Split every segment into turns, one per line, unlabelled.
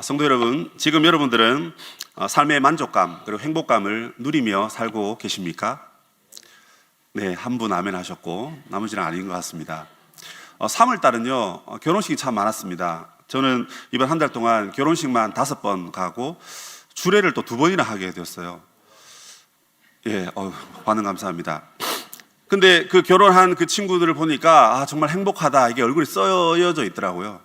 성도 여러분, 지금 여러분들은 삶의 만족감 그리고 행복감을 누리며 살고 계십니까? 네, 한 분 아멘 하셨고 나머지는 아닌 것 같습니다. 3월달은요 결혼식이 참 많았습니다. 저는 이번 한 달 동안 결혼식만 5번 가고 주례를 또 2번이나 하게 되었어요. 반응 감사합니다. 근데 그 결혼한 그 친구들을 보니까 정말 행복하다, 이게 얼굴이 써여져 있더라고요.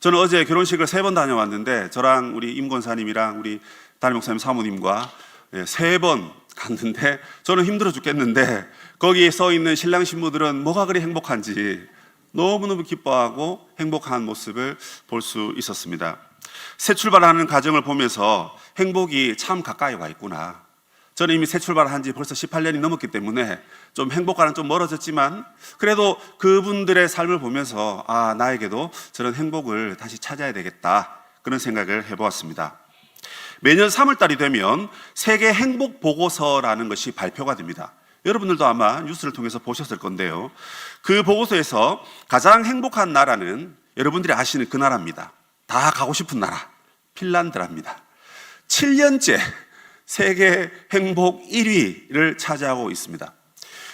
저는 어제 결혼식을 3번 다녀왔는데 저랑 우리 임 권사님이랑 우리 담임 목사님 사모님과 3번 갔는데 저는 힘들어 죽겠는데 거기에 서 있는 신랑 신부들은 뭐가 그리 행복한지 너무너무 기뻐하고 행복한 모습을 볼 수 있었습니다. 새 출발하는 과정을 보면서 행복이 참 가까이 와 있구나. 저는 이미 새 출발한 지 벌써 18년이 넘었기 때문에 좀 행복과는 좀 멀어졌지만 그래도 그분들의 삶을 보면서 나에게도 저런 행복을 다시 찾아야 되겠다, 그런 생각을 해보았습니다. 매년 3월달이 되면 세계 행복 보고서라는 것이 발표가 됩니다. 여러분들도 아마 뉴스를 통해서 보셨을 건데요, 그 보고서에서 가장 행복한 나라는 여러분들이 아시는 그 나라입니다. 다 가고 싶은 나라, 핀란드랍니다. 7년째 세계 행복 1위를 차지하고 있습니다.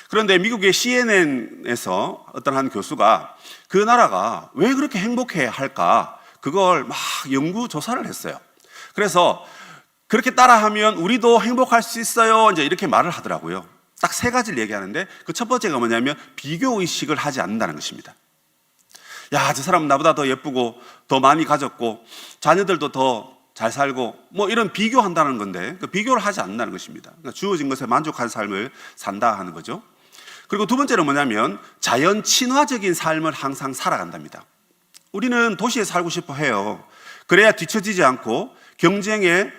그런데 미국의 CNN에서 어떤 한 교수가 그 나라가 왜 그렇게 행복해 할까, 그걸 막 연구 조사를 했어요. 그래서 그렇게 따라하면 우리도 행복할 수 있어요, 이제 이렇게 말을 하더라고요. 딱 3가지를 얘기하는데 그 첫 번째가 뭐냐면 비교의식을 하지 않는다는 것입니다. 저 사람은 나보다 더 예쁘고 더 많이 가졌고 자녀들도 더 잘 살고 뭐 이런 비교한다는 건데 그 비교를 하지 않는다는 것입니다. 그러니까 주어진 것에 만족한 삶을 산다 하는 거죠. 그리고 2번째는 뭐냐면 자연 친화적인 삶을 항상 살아간답니다. 우리는 도시에 살고 싶어 해요. 그래야 뒤처지지 않고 경쟁에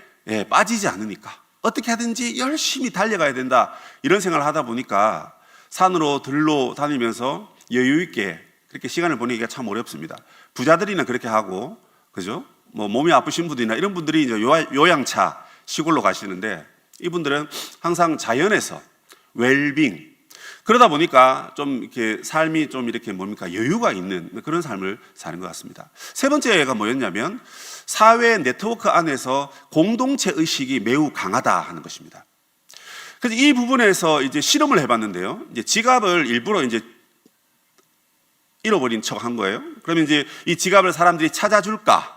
빠지지 않으니까 어떻게 하든지 열심히 달려가야 된다, 이런 생각을 하다 보니까 산으로 들로 다니면서 여유 있게 그렇게 시간을 보내기가 참 어렵습니다. 부자들이나 그렇게 하고, 그죠? 뭐 몸이 아프신 분들이나 이런 분들이 이제 요양차 시골로 가시는데 이분들은 항상 자연에서 웰빙, 그러다 보니까 좀 이렇게 삶이 좀 이렇게 여유가 있는 그런 삶을 사는 것 같습니다. 3번째가 뭐였냐면 사회 네트워크 안에서 공동체 의식이 매우 강하다 하는 것입니다. 그래서 이 부분에서 이제 실험을 해봤는데요, 이제 지갑을 일부러 이제 잃어버린 척 한 거예요. 그러면 이제 이 지갑을 사람들이 찾아줄까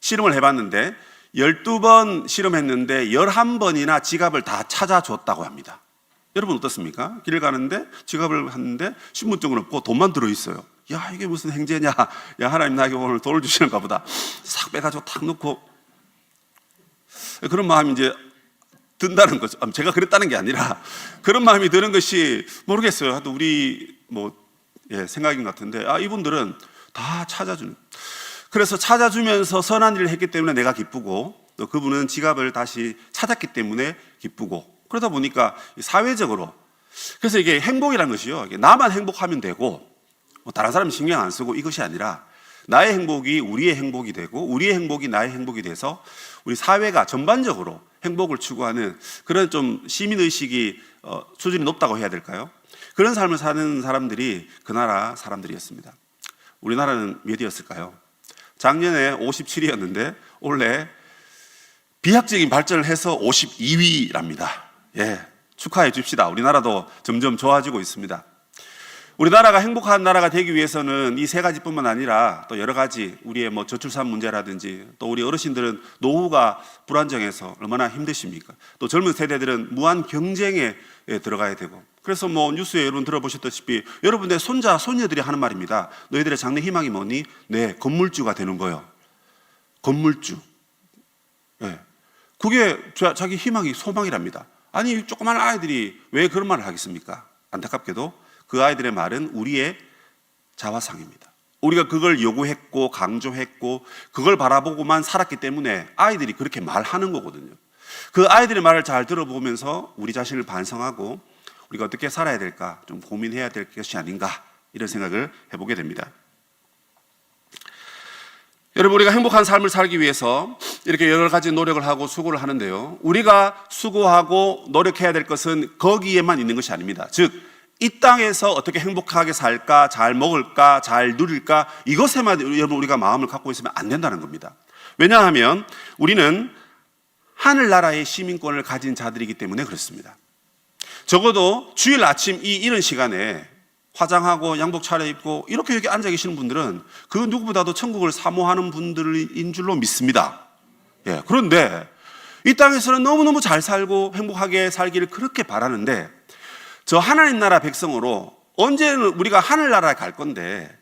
실험을 해봤는데 12번 실험했는데 11번이나 지갑을 다 찾아줬다고 합니다. 여러분 어떻습니까? 길 가는데 지갑을 했는데 신분증은 없고 돈만 들어있어요. 이게 무슨 행제냐, 하나님 나에게 오늘 돈을 주시는가 보다, 싹 빼가지고 탁 넣고, 그런 마음이 이제 든다는 거죠. 제가 그랬다는 게 아니라 그런 마음이 드는 것이 모르겠어요. 하여튼 우리 생각인 것 같은데 이분들은 다 찾아주는, 그래서 찾아주면서 선한 일을 했기 때문에 내가 기쁘고 또 그분은 지갑을 다시 찾았기 때문에 기쁘고, 그러다 보니까 사회적으로, 그래서 이게 행복이라는 것이요, 나만 행복하면 되고 뭐 다른 사람 신경 안 쓰고 이것이 아니라 나의 행복이 우리의 행복이 되고 우리의 행복이 나의 행복이 돼서 우리 사회가 전반적으로 행복을 추구하는 그런 좀 시민의식이 수준이 높다고 해야 될까요? 그런 삶을 사는 사람들이 그 나라 사람들이었습니다. 우리나라는 몇 위였을까요? 작년에 57위였는데 올해 비약적인 발전을 해서 52위랍니다. 축하해 줍시다. 우리나라도 점점 좋아지고 있습니다. 우리나라가 행복한 나라가 되기 위해서는 이 3가지뿐만 아니라 또 여러 가지, 우리의 뭐 저출산 문제라든지, 또 우리 어르신들은 노후가 불안정해서 얼마나 힘드십니까? 또 젊은 세대들은 무한 경쟁에 들어가야 되고, 그래서 뭐 뉴스에 여러분 들어보셨다시피 여러분의 손자, 손녀들이 하는 말입니다. 너희들의 장래 희망이 뭐니? 네, 건물주가 되는 거예요. 건물주. 그게 자기 희망이, 소망이랍니다. 아니, 조그만 아이들이 왜 그런 말을 하겠습니까? 안타깝게도 그 아이들의 말은 우리의 자화상입니다. 우리가 그걸 요구했고 강조했고 그걸 바라보고만 살았기 때문에 아이들이 그렇게 말하는 거거든요. 그 아이들의 말을 잘 들어보면서 우리 자신을 반성하고 우리가 어떻게 살아야 될까 좀 고민해야 될 것이 아닌가, 이런 생각을 해보게 됩니다. 여러분, 우리가 행복한 삶을 살기 위해서 이렇게 여러 가지 노력을 하고 수고를 하는데요, 우리가 수고하고 노력해야 될 것은 거기에만 있는 것이 아닙니다. 즉 이 땅에서 어떻게 행복하게 살까, 잘 먹을까, 잘 누릴까, 이것에만 여러분 우리가 마음을 갖고 있으면 안 된다는 겁니다. 왜냐하면 우리는 하늘나라의 시민권을 가진 자들이기 때문에 그렇습니다. 적어도 주일 아침 이른 시간에 화장하고 양복 차려입고 이렇게 여기 앉아 계시는 분들은 그 누구보다도 천국을 사모하는 분들인 줄로 믿습니다. 예, 그런데 이 땅에서는 너무너무 잘 살고 행복하게 살기를 그렇게 바라는데 저 하나님 나라 백성으로 언제는 우리가 하늘나라에 갈 건데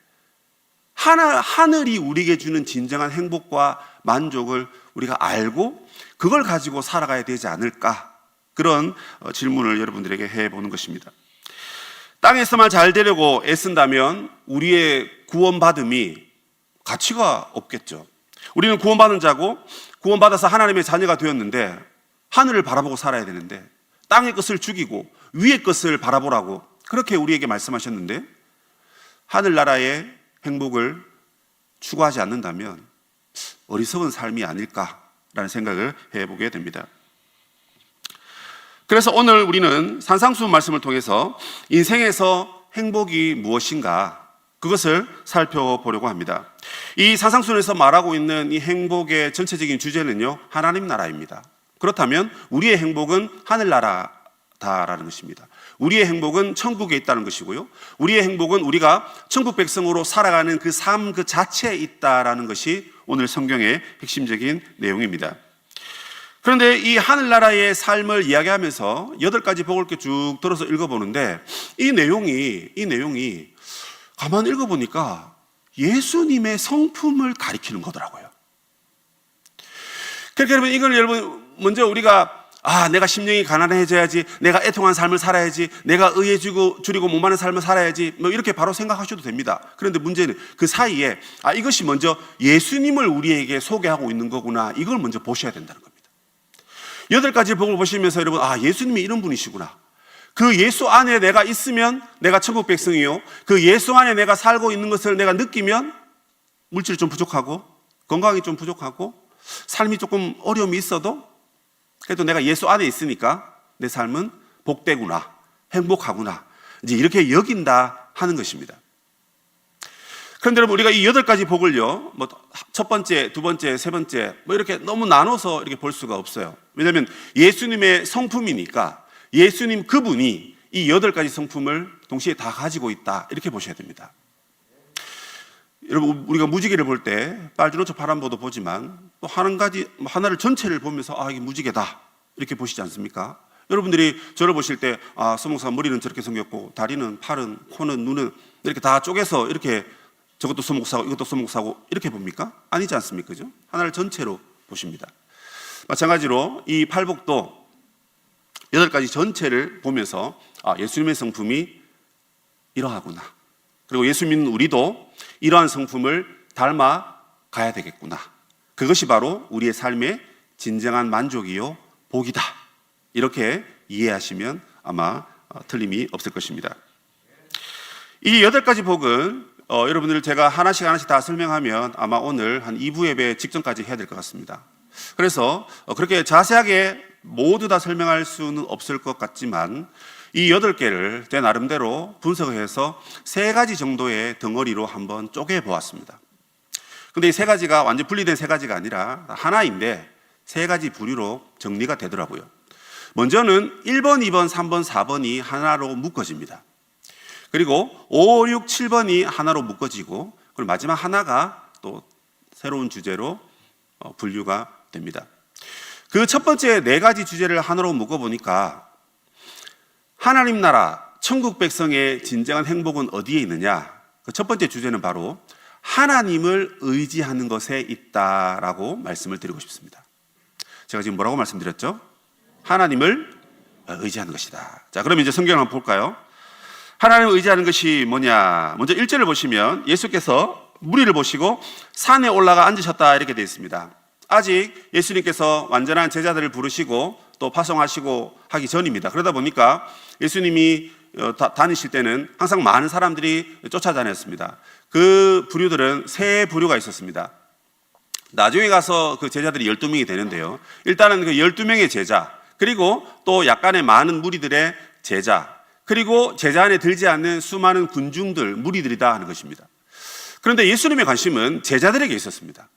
하늘이 우리에게 주는 진정한 행복과 만족을 우리가 알고 그걸 가지고 살아가야 되지 않을까, 그런 질문을 여러분들에게 해보는 것입니다. 땅에서만 잘 되려고 애쓴다면 우리의 구원받음이 가치가 없겠죠. 우리는 구원받은 자고 구원받아서 하나님의 자녀가 되었는데 하늘을 바라보고 살아야 되는데 땅의 것을 죽이고 위의 것을 바라보라고 그렇게 우리에게 말씀하셨는데 하늘나라의 행복을 추구하지 않는다면 어리석은 삶이 아닐까라는 생각을 해보게 됩니다. 그래서 오늘 우리는 산상수훈 말씀을 통해서 인생에서 행복이 무엇인가 그것을 살펴보려고 합니다. 이 산상수훈에서 말하고 있는 이 행복의 전체적인 주제는요, 하나님 나라입니다. 그렇다면 우리의 행복은 하늘나라다라는 것입니다. 우리의 행복은 천국에 있다는 것이고요, 우리의 행복은 우리가 천국 백성으로 살아가는 그 삶 그 자체에 있다라는 것이 오늘 성경의 핵심적인 내용입니다. 그런데 이 하늘나라의 삶을 이야기하면서 8가지 복을 이렇게 쭉 들어서 읽어보는데 이 내용이 가만 읽어보니까 예수님의 성품을 가리키는 거더라고요. 그러니까 여러분 먼저 우리가 내가 심령이 가난해져야지, 내가 애통한 삶을 살아야지, 내가 의에 줄이고 목마른 삶을 살아야지, 이렇게 바로 생각하셔도 됩니다. 그런데 문제는 그 사이에 이것이 먼저 예수님을 우리에게 소개하고 있는 거구나, 이걸 먼저 보셔야 된다는 겁니다. 8가지 복을 보시면서 여러분, 예수님이 이런 분이시구나, 그 예수 안에 내가 있으면 내가 천국 백성이요, 그 예수 안에 내가 살고 있는 것을 내가 느끼면 물질이 좀 부족하고 건강이 좀 부족하고 삶이 조금 어려움이 있어도 그래도 내가 예수 안에 있으니까 내 삶은 복되구나, 행복하구나, 이제 이렇게 여긴다 하는 것입니다. 그런데 여러분, 우리가 이 8가지 복을요, 첫 번째, 두 번째, 세 번째, 이렇게 너무 나눠서 이렇게 볼 수가 없어요. 왜냐하면 예수님의 성품이니까 예수님 그분이 이 8가지 성품을 동시에 다 가지고 있다, 이렇게 보셔야 됩니다. 여러분, 우리가 무지개를 볼 때 빨주노초 파란보도 보지만 또 하나를 전체를 보면서 이게 무지개다, 이렇게 보시지 않습니까? 여러분들이 저를 보실 때 서목사 머리는 저렇게 생겼고 다리는, 팔은, 코는, 눈은 이렇게 다 쪼개서 이렇게 저것도 서목사고 이것도 서목사고 이렇게 봅니까? 아니지 않습니까? 그죠? 하나를 전체로 보십니다. 마찬가지로 이 팔복도 8가지 전체를 보면서 예수님의 성품이 이러하구나, 그리고 예수 믿는 우리도 이러한 성품을 닮아 가야 되겠구나, 그것이 바로 우리의 삶의 진정한 만족이요 복이다, 이렇게 이해하시면 아마 틀림이 없을 것입니다. 이 8가지 복은 여러분들 제가 하나씩 다 설명하면 아마 오늘 한 2부 예배 직전까지 해야 될 것 같습니다. 그래서 그렇게 자세하게 모두 다 설명할 수는 없을 것 같지만 이 8개를 제 나름대로 분석을 해서 3가지 정도의 덩어리로 한번 쪼개 보았습니다. 근데 이 3가지가 완전 분리된 3가지가 아니라 하나인데 3가지 부류로 정리가 되더라고요. 먼저는 1번, 2번, 3번, 4번이 하나로 묶어집니다. 그리고 5, 6, 7번이 하나로 묶어지고, 그리고 마지막 하나가 또 새로운 주제로 분류가 됩니다. 그 첫 번째 4가지 주제를 하나로 묶어보니까 하나님 나라, 천국 백성의 진정한 행복은 어디에 있느냐? 그 첫 번째 주제는 바로 하나님을 의지하는 것에 있다라고 말씀을 드리고 싶습니다. 제가 지금 뭐라고 말씀드렸죠? 하나님을 의지하는 것이다. 자, 그럼 이제 성경을 한번 볼까요? 하나님을 의지하는 것이 뭐냐? 먼저 1절을 보시면 예수께서 무리를 보시고 산에 올라가 앉으셨다, 이렇게 되어 있습니다. 아직 예수님께서 완전한 제자들을 부르시고 또 파송하시고 하기 전입니다. 그러다 보니까 예수님이 다니실 때는 항상 많은 사람들이 쫓아다녔습니다. 그 부류들은 3부류가 있었습니다. 나중에 가서 그 제자들이 12명이 되는데요, 일단은 그 12명의 제자, 그리고 또 약간의 많은 무리들의 제자, 그리고 제자 안에 들지 않는 수많은 군중들, 무리들이다 하는 것입니다. 그런데 예수님의 관심은 제자들에게 있었습니다.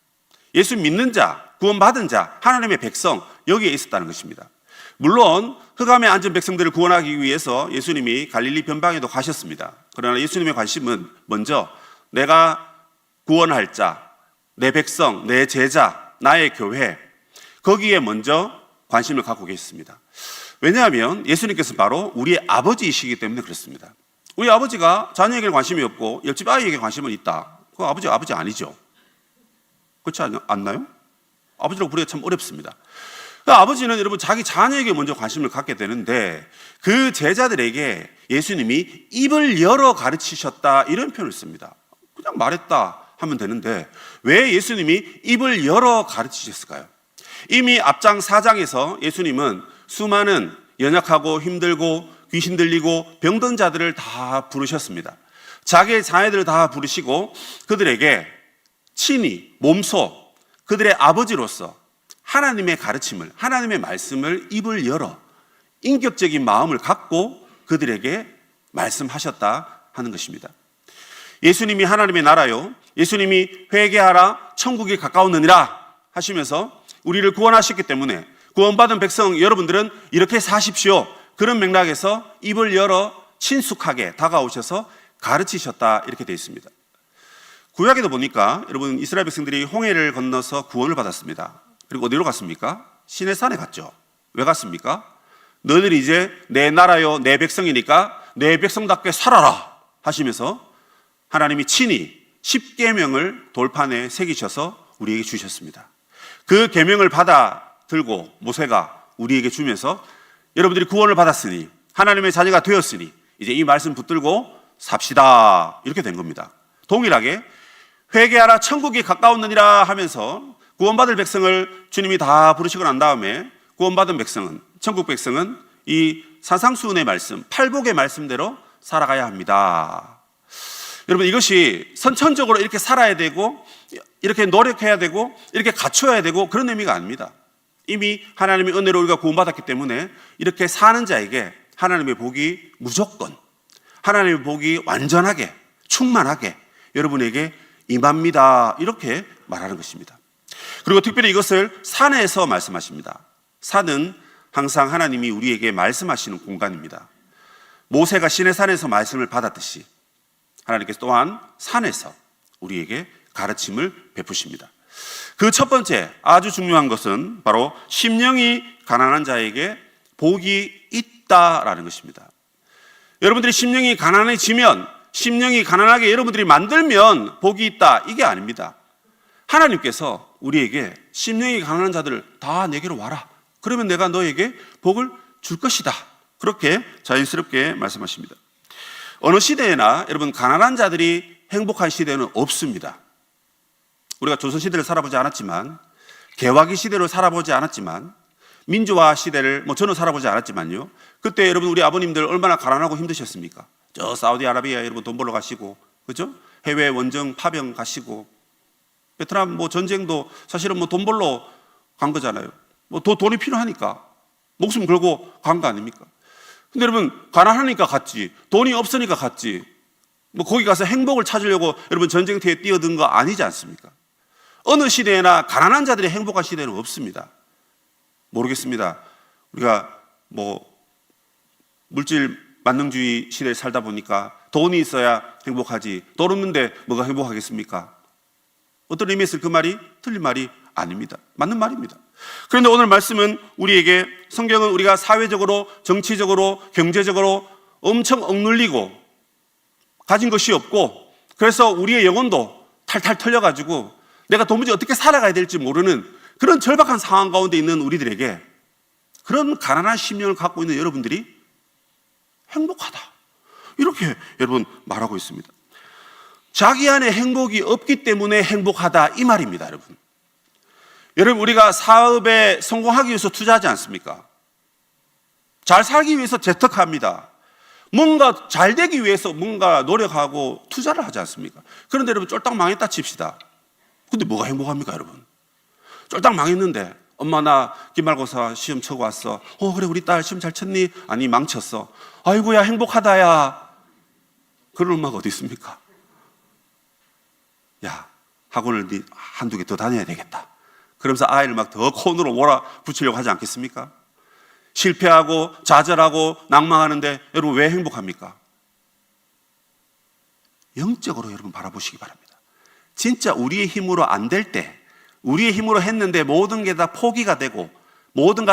예수 믿는 자, 구원받은 자, 하나님의 백성, 여기에 있었다는 것입니다. 물론 흑암에 앉은 백성들을 구원하기 위해서 예수님이 갈릴리 변방에도 가셨습니다. 그러나 예수님의 관심은 먼저 내가 구원할 자, 내 백성, 내 제자, 나의 교회, 거기에 먼저 관심을 갖고 계셨습니다. 왜냐하면 예수님께서 바로 우리의 아버지이시기 때문에 그렇습니다. 우리 아버지가 자녀에게 관심이 없고 옆집 아이에게 관심은 있다. 그 아버지 아니죠. 그렇지 않나요? 아버지라고 부르기가 참 어렵습니다. 아버지는 여러분 자기 자녀에게 먼저 관심을 갖게 되는데 그 제자들에게 예수님이 입을 열어 가르치셨다 이런 표현을 씁니다. 그냥 말했다 하면 되는데 왜 예수님이 입을 열어 가르치셨을까요? 이미 앞장 4장에서 예수님은 수많은 연약하고 힘들고 귀신 들리고 병든 자들을 다 부르셨습니다. 자기의 자녀들을 다 부르시고 그들에게 친히 몸소 그들의 아버지로서 하나님의 가르침을, 하나님의 말씀을 입을 열어 인격적인 마음을 갖고 그들에게 말씀하셨다 하는 것입니다. 예수님이 하나님의 나라요, 예수님이 회개하라 천국이 가까웠느니라 하시면서 우리를 구원하셨기 때문에 구원받은 백성 여러분들은 이렇게 사십시오. 그런 맥락에서 입을 열어 친숙하게 다가오셔서 가르치셨다 이렇게 되어 있습니다. 구약에도 보니까 여러분 이스라엘 백성들이 홍해를 건너서 구원을 받았습니다. 그리고 어디로 갔습니까? 시내산에 갔죠. 왜 갔습니까? 너희들이 이제 내 나라요 내 백성이니까 내 백성답게 살아라 하시면서 하나님이 친히 10계명을 돌판에 새기셔서 우리에게 주셨습니다. 그 계명을 받아 들고 모세가 우리에게 주면서 여러분들이 구원을 받았으니 하나님의 자녀가 되었으니 이제 이 말씀 붙들고 삽시다 이렇게 된 겁니다. 동일하게 회개하라 천국이 가까웠느니라 하면서 구원받을 백성을 주님이 다 부르시고 난 다음에 구원받은 백성은, 천국 백성은 이 산상수훈의 말씀, 팔복의 말씀대로 살아가야 합니다. 여러분 이것이 선천적으로 이렇게 살아야 되고 이렇게 노력해야 되고 이렇게 갖춰야 되고 그런 의미가 아닙니다. 이미 하나님의 은혜로 우리가 구원받았기 때문에 이렇게 사는 자에게 하나님의 복이 무조건, 하나님의 복이 완전하게 충만하게 여러분에게 임합니다 이렇게 말하는 것입니다. 그리고 특별히 이것을 산에서 말씀하십니다. 산은 항상 하나님이 우리에게 말씀하시는 공간입니다. 모세가 시내산에서 말씀을 받았듯이 하나님께서 또한 산에서 우리에게 가르침을 베푸십니다. 그 첫 번째 아주 중요한 것은 바로 심령이 가난한 자에게 복이 있다라는 것입니다. 여러분들이 심령이 가난해지면, 심령이 가난하게 여러분들이 만들면 복이 있다 이게 아닙니다. 하나님께서 우리에게 심령이 가난한 자들을 다 내게로 와라. 그러면 내가 너에게 복을 줄 것이다. 그렇게 자연스럽게 말씀하십니다. 어느 시대에나 여러분 가난한 자들이 행복한 시대는 없습니다. 우리가 조선시대를 살아보지 않았지만, 개화기 시대를 살아보지 않았지만, 민주화 시대를 저는 살아보지 않았지만요. 그때 여러분 우리 아버님들 얼마나 가난하고 힘드셨습니까? 저 사우디아라비아 여러분 돈 벌러 가시고, 그죠? 해외 원정 파병 가시고, 베트남 전쟁도 사실은 돈 벌러 간 거잖아요. 돈이 필요하니까 목숨 걸고 간 거 아닙니까? 근데 여러분 가난하니까 갔지, 돈이 없으니까 갔지, 거기 가서 행복을 찾으려고 여러분 전쟁터에 뛰어든 거 아니지 않습니까? 어느 시대에나 가난한 자들이 행복한 시대는 없습니다. 모르겠습니다. 우리가 물질 만능주의 시대에 살다 보니까 돈이 있어야 행복하지, 돈 없는데 뭐가 행복하겠습니까? 어떤 의미에서 그 말이 틀린 말이 아닙니다. 맞는 말입니다. 그런데 오늘 말씀은 우리에게, 성경은 우리가 사회적으로, 정치적으로, 경제적으로 엄청 억눌리고 가진 것이 없고, 그래서 우리의 영혼도 탈탈 털려가지고 내가 도무지 어떻게 살아가야 될지 모르는 그런 절박한 상황 가운데 있는 우리들에게 그런 가난한 심령을 갖고 있는 여러분들이 행복하다 이렇게 여러분 말하고 있습니다. 자기 안에 행복이 없기 때문에 행복하다 이 말입니다. 여러분 우리가 사업에 성공하기 위해서 투자하지 않습니까? 잘 살기 위해서 재테크합니다. 뭔가 잘 되기 위해서 뭔가 노력하고 투자를 하지 않습니까? 그런데 여러분 쫄딱 망했다 칩시다. 근데 뭐가 행복합니까 여러분? 쫄딱 망했는데 엄마 나 기말고사 시험 쳐고 왔어. 그래 우리 딸 시험 잘 쳤니? 아니 망쳤어. 아이고야 행복하다야. 그런 엄마가 어디 있습니까? 야, 학원을 한두 개 더 다녀야 되겠다. 그러면서 아이를 막 더 콘으로 몰아붙이려고 하지 않겠습니까? 실패하고 좌절하고 낭망하는데 여러분 왜 행복합니까? 영적으로 여러분 바라보시기 바랍니다. 진짜 우리의 힘으로 안 될 때, 우리의 힘으로 했는데 모든 게 다 포기가 되고 모든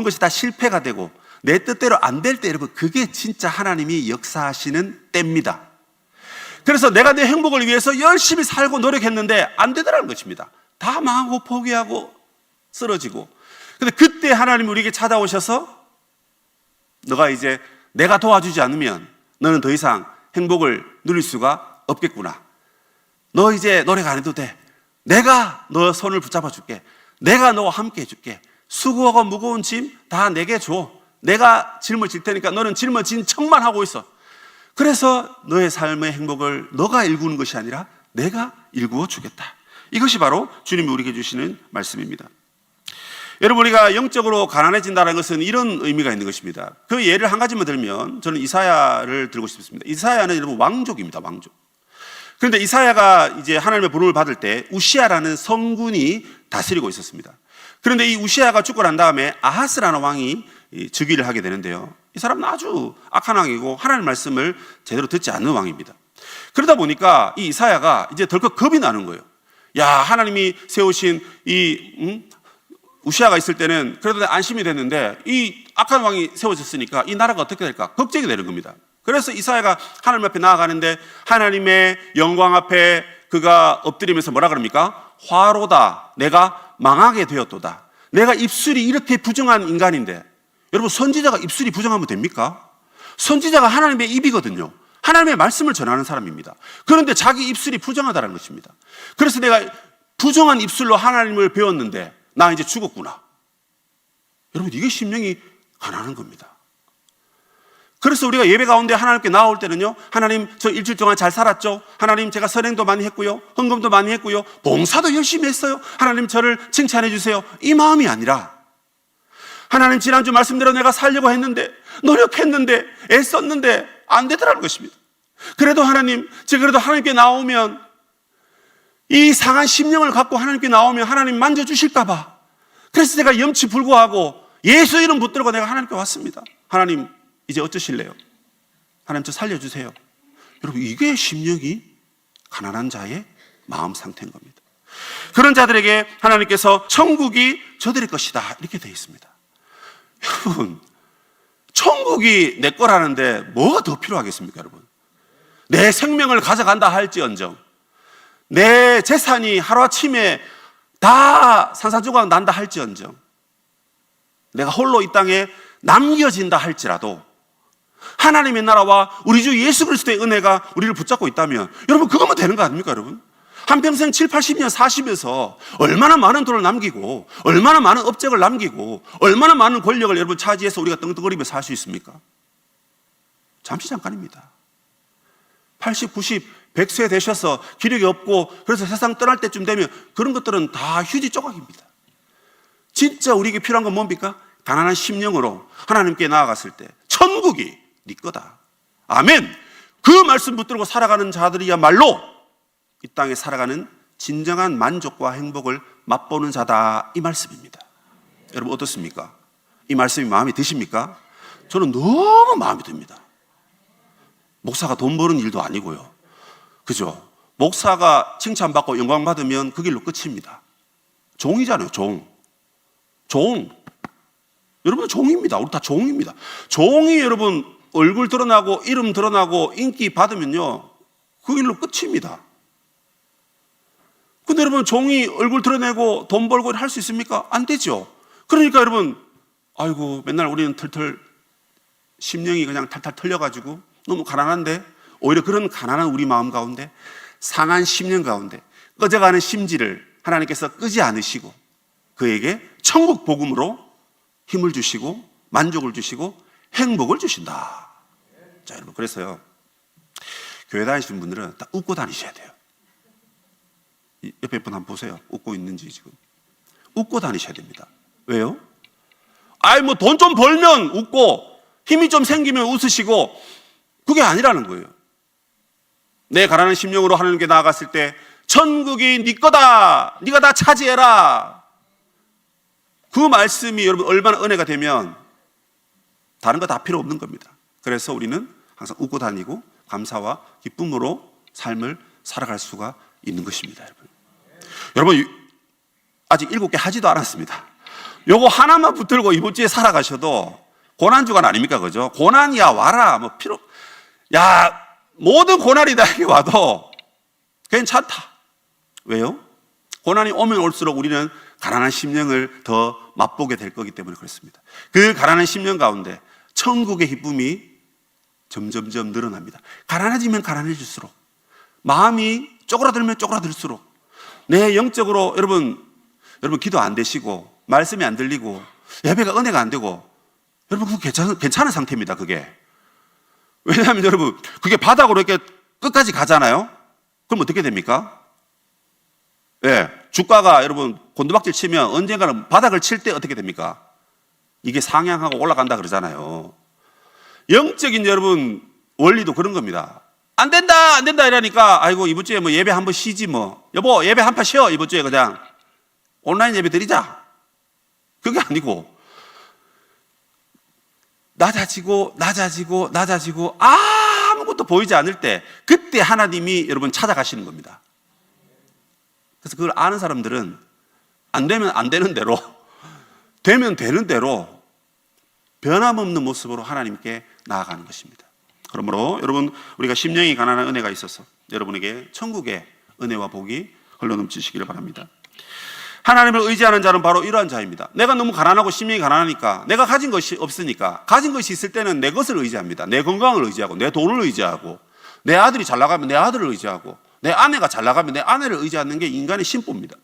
것이 다 실패가 되고 내 뜻대로 안 될 때, 여러분 그게 진짜 하나님이 역사하시는 때입니다. 그래서 내가 내 행복을 위해서 열심히 살고 노력했는데 안 되더라는 것입니다. 다 망하고 포기하고 쓰러지고. 근데 그때 하나님이 우리에게 찾아오셔서 너가 이제 내가 도와주지 않으면 너는 더 이상 행복을 누릴 수가 없겠구나. 너 이제 노력 안 해도 돼. 내가 너 손을 붙잡아 줄게. 내가 너와 함께 해줄게. 수고하고 무거운 짐 다 내게 줘. 내가 짊어질 테니까 너는 짊어진 척만 하고 있어. 그래서 너의 삶의 행복을 너가 일구는 것이 아니라 내가 일구어 주겠다. 이것이 바로 주님이 우리에게 주시는 말씀입니다. 여러분, 우리가 영적으로 가난해진다는 것은 이런 의미가 있는 것입니다. 그 예를 한 가지만 들면 저는 이사야를 들고 싶습니다. 이사야는 여러분 왕족입니다. 왕족. 그런데 이사야가 이제 하나님의 부름을 받을 때 우시야라는 성군이 다스리고 있었습니다. 그런데 이 우시야가 죽고 난 다음에 아하스라는 왕이 즉위를 하게 되는데요. 이 사람은 아주 악한 왕이고 하나님의 말씀을 제대로 듣지 않는 왕입니다. 그러다 보니까 이 이사야가 이제 덜컥 겁이 나는 거예요. 야, 하나님이 세우신 이 우시야가 있을 때는 그래도 안심이 됐는데 이 악한 왕이 세워졌으니까 이 나라가 어떻게 될까 걱정이 되는 겁니다. 그래서 이사야가 하나님 앞에 나아가는데 하나님의 영광 앞에 그가 엎드리면서 뭐라 그럽니까? 화로다, 내가 망하게 되었도다. 내가 입술이 이렇게 부정한 인간인데, 여러분 선지자가 입술이 부정하면 됩니까? 선지자가 하나님의 입이거든요. 하나님의 말씀을 전하는 사람입니다. 그런데 자기 입술이 부정하다는 것입니다. 그래서 내가 부정한 입술로 하나님을 배웠는데 나 이제 죽었구나. 여러분 이게 심령이 가난한 겁니다. 그래서 우리가 예배 가운데 하나님께 나올 때는요, 하나님 저 일주일 동안 잘 살았죠? 하나님 제가 선행도 많이 했고요, 헌금도 많이 했고요, 봉사도 열심히 했어요, 하나님 저를 칭찬해 주세요, 이 마음이 아니라 하나님 지난주 말씀대로 내가 살려고 했는데 노력했는데 애썼는데 안 되더라는 것입니다. 그래도 하나님, 제가 그래도 하나님께 나오면 이 상한 심령을 갖고 하나님께 나오면 하나님 만져주실까 봐, 그래서 제가 염치불구하고 예수 이름 붙들고 내가 하나님께 왔습니다. 하나님 이제 어쩌실래요? 하나님 저 살려주세요. 여러분 이게 심령이 가난한 자의 마음 상태인 겁니다. 그런 자들에게 하나님께서 천국이 저들의 것이다 이렇게 되어 있습니다. 여러분 천국이 내 거라는데 뭐가 더 필요하겠습니까? 여러분 내 생명을 가져간다 할지언정, 내 재산이 하루아침에 다 산산조각 난다 할지언정, 내가 홀로 이 땅에 남겨진다 할지라도 하나님의 나라와 우리 주 예수 그리스도의 은혜가 우리를 붙잡고 있다면 여러분 그거면 되는 거 아닙니까? 여러분 한평생 7, 80년 사시면서 얼마나 많은 돈을 남기고 얼마나 많은 업적을 남기고 얼마나 많은 권력을 여러분 차지해서 우리가 떵떵거리며 살 수 있습니까? 잠시 잠깐입니다. 80, 90, 100세 되셔서 기력이 없고 그래서 세상 떠날 때쯤 되면 그런 것들은 다 휴지 조각입니다. 진짜 우리에게 필요한 건 뭡니까? 가난한 심령으로 하나님께 나아갔을 때 천국이 네 거다. 아멘. 그 말씀 붙들고 살아가는 자들이야말로 이 땅에 살아가는 진정한 만족과 행복을 맛보는 자다, 이 말씀입니다. 여러분 어떻습니까? 이 말씀이 마음에 드십니까? 저는 너무 마음에 듭니다. 목사가 돈 버는 일도 아니고요, 그죠? 목사가 칭찬받고 영광받으면 그 길로 끝입니다. 종이잖아요. 종. 여러분 종입니다. 우리 다 종입니다. 종이 여러분 얼굴 드러나고 이름 드러나고 인기 받으면요 그 일로 끝입니다. 근데 여러분 종이 얼굴 드러내고 돈 벌고 할 수 있습니까? 안 되죠. 그러니까 여러분 아이고 맨날 우리는 털털 심령이 그냥 탈탈 털려가지고 너무 가난한데, 오히려 그런 가난한 우리 마음 가운데 상한 심령 가운데 꺼져가는 심지를 하나님께서 끄지 않으시고 그에게 천국 복음으로 힘을 주시고 만족을 주시고 행복을 주신다. 자 여러분 그래서요 교회 다니시는 분들은 다 웃고 다니셔야 돼요. 옆에 분 한번 보세요. 웃고 있는지 지금. 웃고 다니셔야 됩니다. 왜요? 아이 뭐 돈 좀 벌면 웃고 힘이 좀 생기면 웃으시고, 그게 아니라는 거예요. 내 가난한 심령으로 하나님께 나아갔을 때 천국이 네 거다. 네가 다 차지해라. 그 말씀이 여러분 얼마나 은혜가 되면 다른 거 다 필요 없는 겁니다. 그래서 우리는 항상 웃고 다니고 감사와 기쁨으로 삶을 살아갈 수가 있는 것입니다. 여러분 아직 7개 하지도 않았습니다. 요거 하나만 붙들고 이번 주에 살아가셔도 고난주간 아닙니까? 그죠? 고난이야 와라 뭐 필요, 야 모든 고난이 나에게 와도 괜찮다. 왜요? 고난이 오면 올수록 우리는 가난한 심령을 더 맛보게 될 거기 때문에 그렇습니다. 그 가난한 심령 가운데 천국의 기쁨이 점점점 늘어납니다. 가난해지면 가난해질수록, 마음이 쪼그라들면 쪼그라들수록, 내 영적으로 여러분 기도 안 되시고 말씀이 안 들리고 예배가 은혜가 안 되고, 여러분 그거 괜찮은 상태입니다. 그게 왜냐하면 여러분 그게 바닥으로 이렇게 끝까지 가잖아요. 그럼 어떻게 됩니까? 예, 주가가 여러분 곤두박질 치면 언젠가는 바닥을 칠 때 어떻게 됩니까? 이게 상향하고 올라간다 그러잖아요. 영적인 여러분 원리도 그런 겁니다. 안 된다 이러니까 아이고 이번 주에 뭐 예배 한번 쉬지 뭐, 여보 예배 한 판 쉬어, 이번 주에 그냥 온라인 예배 드리자. 그게 아니고 낮아지고 아무것도 보이지 않을 때, 그때 하나님이 여러분 찾아가시는 겁니다. 그래서 그걸 아는 사람들은 안 되면 안 되는 대로, 되면 되는 대로 변함없는 모습으로 하나님께 나아가는 것입니다. 그러므로 여러분 우리가 심령이 가난한 은혜가 있어서 여러분에게 천국의 은혜와 복이 흘러넘치시기를 바랍니다. 하나님을 의지하는 자는 바로 이러한 자입니다. 내가 너무 가난하고 심령이 가난하니까, 내가 가진 것이 없으니까, 가진 것이 있을 때는 내 것을 의지합니다. 내 건강을 의지하고 내 돈을 의지하고, 내 아들이 잘 나가면 내 아들을 의지하고, 내 아내가 잘 나가면 내 아내를 의지하는 게 인간의 심보입니다.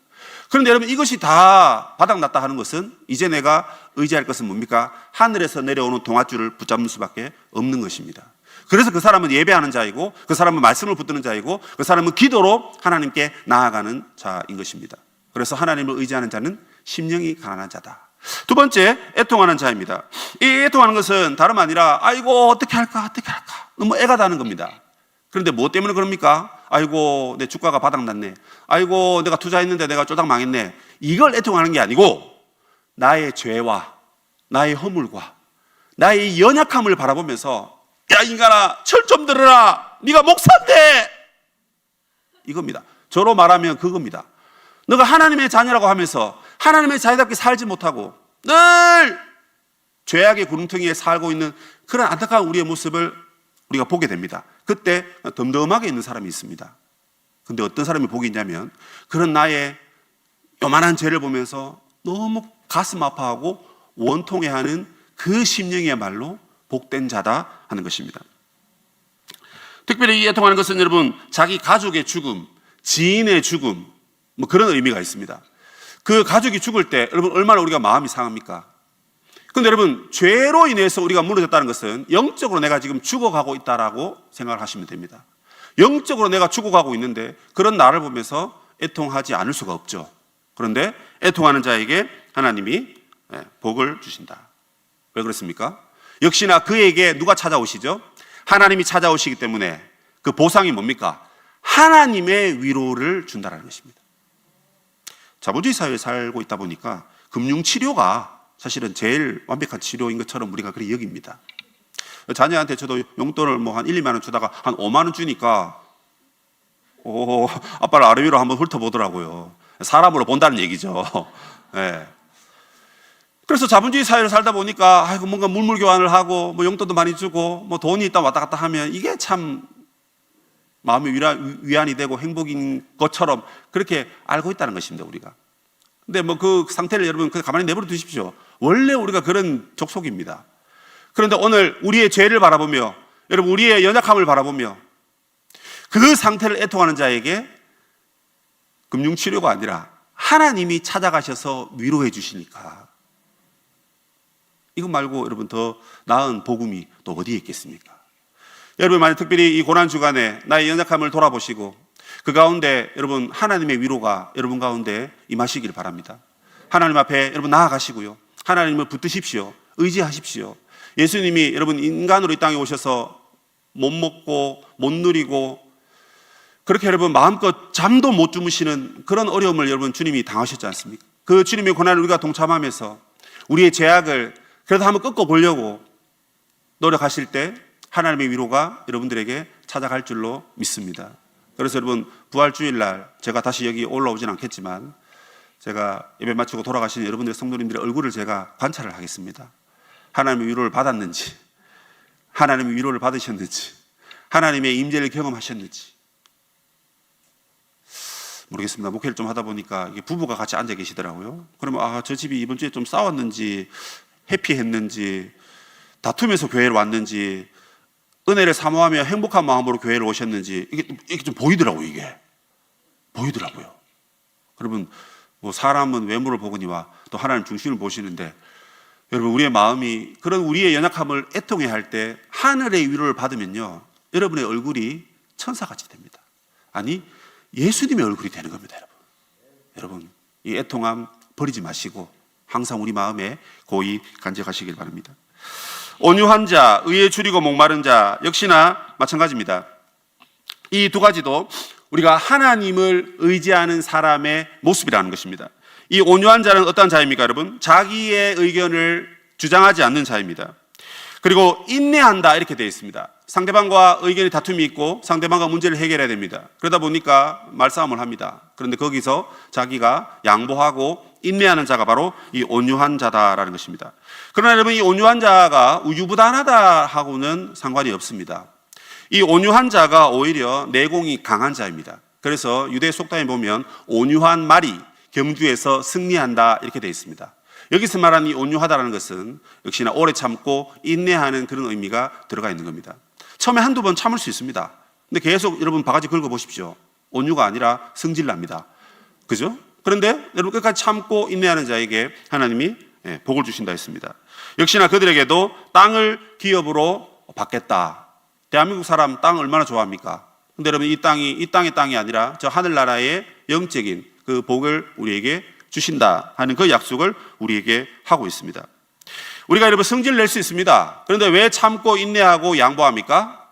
그런데 여러분 이것이 다 바닥났다 하는 것은, 이제 내가 의지할 것은 뭡니까? 하늘에서 내려오는 동아줄을 붙잡는 수밖에 없는 것입니다. 그래서 그 사람은 예배하는 자이고, 그 사람은 말씀을 붙드는 자이고, 그 사람은 기도로 하나님께 나아가는 자인 것입니다. 그래서 하나님을 의지하는 자는 심령이 가난한 자다. 두 번째, 애통하는 자입니다. 이 애통하는 것은 다름 아니라 아이고 어떻게 할까 너무 애가 다는 겁니다. 그런데 뭐 때문에 그럽니까? 아이고 내 주가가 바닥났네, 아이고 내가 투자했는데 내가 쪼작 망했네, 이걸 애통하는 게 아니고 나의 죄와 나의 허물과 나의 연약함을 바라보면서, 야 인간아 철 좀 들어라, 네가 목사인데, 이겁니다. 저로 말하면 그겁니다. 너가 하나님의 자녀라고 하면서 하나님의 자녀답게 살지 못하고 늘 죄악의 구렁텅이에 살고 있는 그런 안타까운 우리의 모습을 우리가 보게 됩니다. 그때 덤덤하게 있는 사람이 있습니다. 근데 어떤 사람이 복이 있냐면, 그런 나의 요만한 죄를 보면서 너무 가슴 아파하고 원통해하는 그 심령이야말로 복된 자다 하는 것입니다. 특별히 이 애통하는 것은 여러분 자기 가족의 죽음, 지인의 죽음, 뭐 그런 의미가 있습니다. 그 가족이 죽을 때 여러분 얼마나 우리가 마음이 상합니까? 그런데 여러분 죄로 인해서 우리가 무너졌다는 것은 영적으로 내가 지금 죽어가고 있다라고 생각을 하시면 됩니다. 영적으로 내가 죽어가고 있는데 그런 나를 보면서 애통하지 않을 수가 없죠. 그런데 애통하는 자에게 하나님이 복을 주신다. 왜 그렇습니까? 역시나 그에게 누가 찾아오시죠? 하나님이 찾아오시기 때문에 그 보상이 뭡니까? 하나님의 위로를 준다는 것입니다. 자본주의 사회에 살고 있다 보니까 금융치료가 사실은 제일 완벽한 치료인 것처럼 우리가 그렇게 여깁니다. 자녀한테 저도 용돈을 뭐 한 1, 2만 원 주다가 한 5만 원 주니까 아빠를 아래 위로 한번 훑어보더라고요. 사람으로 본다는 얘기죠. 네. 그래서 자본주의 사회를 살다 보니까 아이고 뭔가 물물 교환을 하고 뭐 용돈도 많이 주고 뭐 돈이 있다 왔다 갔다 하면 이게 참 마음의 위안이 되고 행복인 것처럼 그렇게 알고 있다는 것입니다, 우리가. 근데 뭐 그 상태를 여러분 그냥 가만히 내버려 두십시오. 원래 우리가 그런 족속입니다. 그런데 오늘 우리의 죄를 바라보며, 여러분 우리의 연약함을 바라보며 그 상태를 애통하는 자에게 금융치료가 아니라 하나님이 찾아가셔서 위로해 주시니까, 이것 말고 여러분 더 나은 복음이 또 어디에 있겠습니까? 여러분 만약 특별히 이 고난주간에 나의 연약함을 돌아보시고 그 가운데 여러분 하나님의 위로가 여러분 가운데 임하시기를 바랍니다. 하나님 앞에 여러분 나아가시고요, 하나님을 붙드십시오. 의지하십시오. 예수님이 여러분 인간으로 이 땅에 오셔서 못 먹고 못 누리고 그렇게 여러분 마음껏 잠도 못 주무시는 그런 어려움을 여러분 주님이 당하셨지 않습니까? 그 주님의 고난을 우리가 동참하면서 우리의 죄악을 그래도 한번 꺾어보려고 노력하실 때 하나님의 위로가 여러분들에게 찾아갈 줄로 믿습니다. 그래서 여러분 부활주일날 제가 다시 여기 올라오진 않겠지만 제가 예배 마치고 돌아가신 여러분들 성도님들의 얼굴을 제가 관찰을 하겠습니다. 하나님의 위로를 받았는지, 하나님의 위로를 받으셨는지, 하나님의 임재를 경험하셨는지 모르겠습니다. 목회를 좀 하다 보니까 이게 부부가 같이 앉아 계시더라고요. 그러면 저 집이 이번 주에 좀 싸웠는지 해피했는지 다투면서 교회를 왔는지 은혜를 사모하며 행복한 마음으로 교회를 오셨는지 이게 좀 보이더라고요. 이게 보이더라고요. 여러분 뭐 사람은 외모를 보거니와 또 하나님 중심을 보시는데 여러분 우리의 마음이 그런 우리의 연약함을 애통해 할 때 하늘의 위로를 받으면요 여러분의 얼굴이 천사같이 됩니다. 아니 예수님의 얼굴이 되는 겁니다. 여러분 이 애통함 버리지 마시고 항상 우리 마음에 고이 간직하시길 바랍니다. 온유한 자, 의에 줄이고 목마른 자 역시나 마찬가지입니다. 이 두 가지도 우리가 하나님을 의지하는 사람의 모습이라는 것입니다. 이 온유한 자는 어떤 자입니까, 여러분? 자기의 의견을 주장하지 않는 자입니다. 그리고 인내한다 이렇게 되어 있습니다. 상대방과 의견의 다툼이 있고 상대방과 문제를 해결해야 됩니다. 그러다 보니까 말싸움을 합니다. 그런데 거기서 자기가 양보하고 인내하는 자가 바로 이 온유한 자다라는 것입니다. 그러나 여러분 이 온유한 자가 우유부단하다 하고는 상관이 없습니다. 이 온유한 자가 오히려 내공이 강한 자입니다. 그래서 유대 속담에 보면 온유한 말이 경주에서 승리한다 이렇게 되어 있습니다. 여기서 말하는 이 온유하다라는 것은 역시나 오래 참고 인내하는 그런 의미가 들어가 있는 겁니다. 처음에 한두 번 참을 수 있습니다. 근데 계속 여러분 바가지 긁어 보십시오. 온유가 아니라 승질납니다. 그죠? 그런데 여러분 끝까지 참고 인내하는 자에게 하나님이 복을 주신다 했습니다. 역시나 그들에게도 땅을 기업으로 받겠다. 대한민국 사람 땅 얼마나 좋아합니까? 근데 여러분 이 땅의 땅이 아니라 저 하늘나라의 영적인 그 복을 우리에게 주신다 하는 그 약속을 우리에게 하고 있습니다. 우리가 여러분 성질을 낼 수 있습니다. 그런데 왜 참고 인내하고 양보합니까?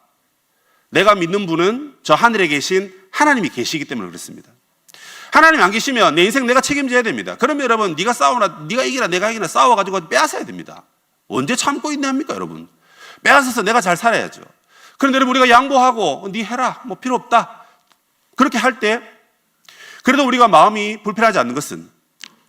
내가 믿는 분은 저 하늘에 계신 하나님이 계시기 때문에 그렇습니다. 하나님이 안 계시면 내 인생 내가 책임져야 됩니다. 그러면 여러분 네가 싸우나 네가 이기나 내가 이기나 싸워가지고 빼앗아야 됩니다. 언제 참고 인내합니까 여러분? 빼앗아서 내가 잘 살아야죠. 그런데 여러분 우리가 양보하고 네 해라 뭐 필요 없다 그렇게 할 때 그래도 우리가 마음이 불편하지 않는 것은